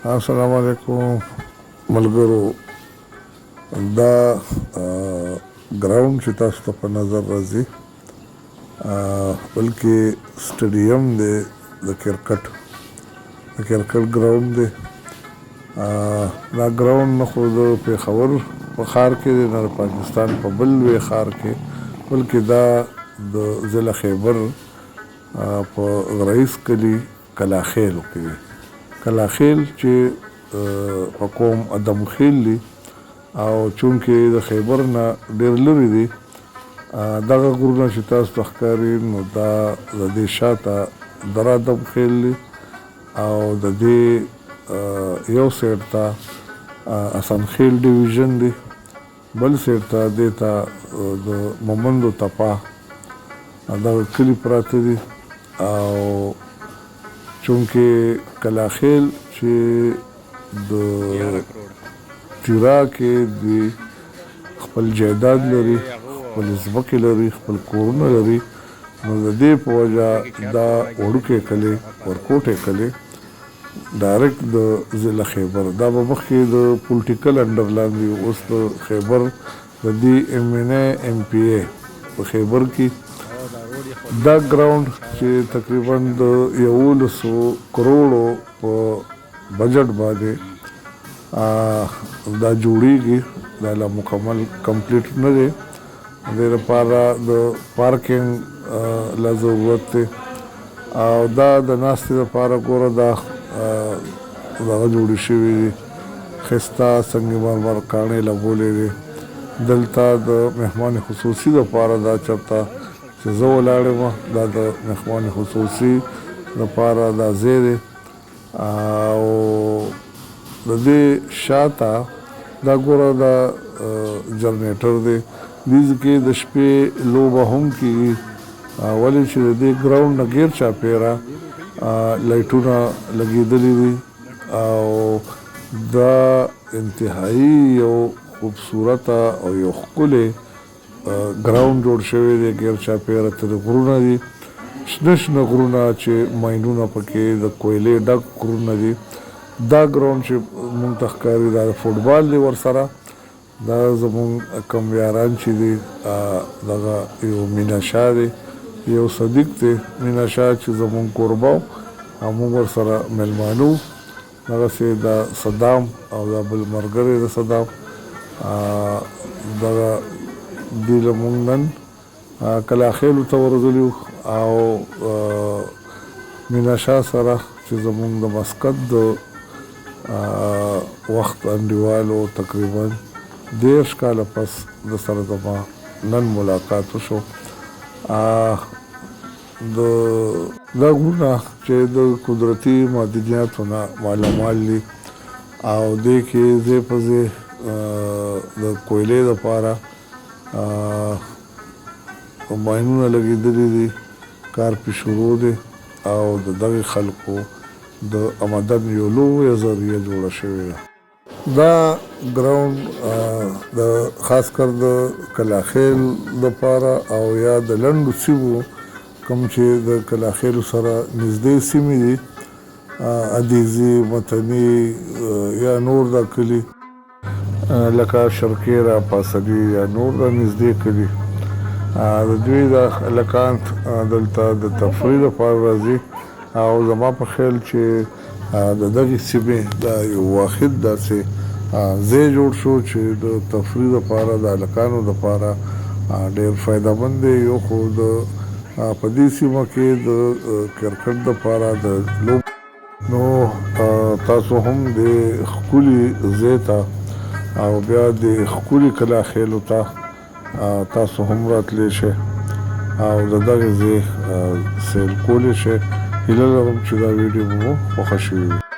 السلام علیکم ملګرو. دا ګراوند چې تاسو ته په نظر راځي بلکې سټیډیم دی د کرکټ ګراوند دی. دا ګراوند نه خو د پېښور په ښار کې دی نه د پاکستان په بل لوی ښار کې، بلکې دا د ضلع خیبر په رئیس کلي کلاخیلو کې دی. کلاخیل چې په قوم ادم خیل دی او چونکې د خیبر نه ډېر لرې دی، دغه غرونه چې تاسو ته ښکاري نو دا د دې شاته در ادم خیل دی او د دې یو سایډ ته حسن خیل ډیویژن دی، بل سایډ ته دې ته د مومندو تپا دغه کلي پراته دي. او چونکې کلاخیل چې د تیرا کې دوی خپل جایداد لري، خپل ځمکې لري، خپل کورونه لري، نو د دې په وجه دا وړوکی کلی ورکوټی کلی ډایرکټ د ضلع خیبر دا به مخکې د پولیټیکل انډر لاندې اوس د خیبر د دې ایم پی اے په خیبر کې دا ګراوند چې تقریبا د 1100 کروڑو په بجټ باندې دا جوړیږي، دا لا مکمل کمپلیټ نه دی. دې لپاره د پارکینګ لا ضرورت دی او دا د ناستې لپاره ګوره دا دغه جوړې شوي دي، ښایسته سنگ مرمر کاڼې لګولې دي. دلته د مهمان خصوصي لپاره دا چېرته چې زه ولاړ یم دا د مهمان خصوصي لپاره دا ځای دی. او د دې شاته دا ګوره دا جنریټر دی، دې کې د شپې لوبه هم کېږي، ولې چې د دې ګراوند نه غیر چاپېره لایټونه لګېدلي دي او دا انتهایی یو خوبصورته او یو ښکلی ګراوند جوړ شوی دی. غیر چاپېره ترې غرونه دي، شنه شنه غرونه چې ماینونه پکې د کویلې ډک غرونه دي. دا ګراوند چې مونږ ته ښکاري دا د فوټبال دی ورسره. دا زمونږ کم یاران چې دي دغه یو مینا شاه دی، یو صدیق دی مینا شاه چې زمونږ کوربه و او مونږ ورسره میلمانه وو. دغسې د صدام او دا بل ملګری د صدام دغه دې له مونږ نن کلاخیلو ته ورغلي وو او مینا شاه سره چې زمونږ د مسقط د وخت انډیوالو تقریبا 10 کاله پس د سره زما نن ملاقات وشو. دا غرونه چې د قدرتي معدنیاتو نه مالامال دي او دې کې ځای په ځای د کویلې دپاره ماینونه لګېدلي دي، کار پې شروع دی او د دغې خلکو د آمدن یو لویه ذریعه جوړه شوې ده. دا ګراوند د خاص کر د کلاخیل دپاره او یا د لنډو سیمو کوم چې د کلاخیلو سره نږدې سیمې دي، ادیزي، متني یا نور دا کلي لکه شرکیره، پاسدي یا نور دا نږدې کلي د دوی دا هلکان دلته د تفریح لپاره راځي او زما په خیال چې د دغې سیمې دا یو واحد داسې ځای جوړ شو چې د تفریح لپاره د هلکانو لپاره ډېر فایده مند دی. یو خو د په دې سیمه کې د کرکټ دپاره د لوب نو تاسو هم د ښکلي ځای ته او بیا د ښکلي کلاخیلو ته تاسو هم راتلی شئ او د دغې ځای سیل کولی شئ. هیله لرم چې دا ویډیو مو خوښه شوې وي.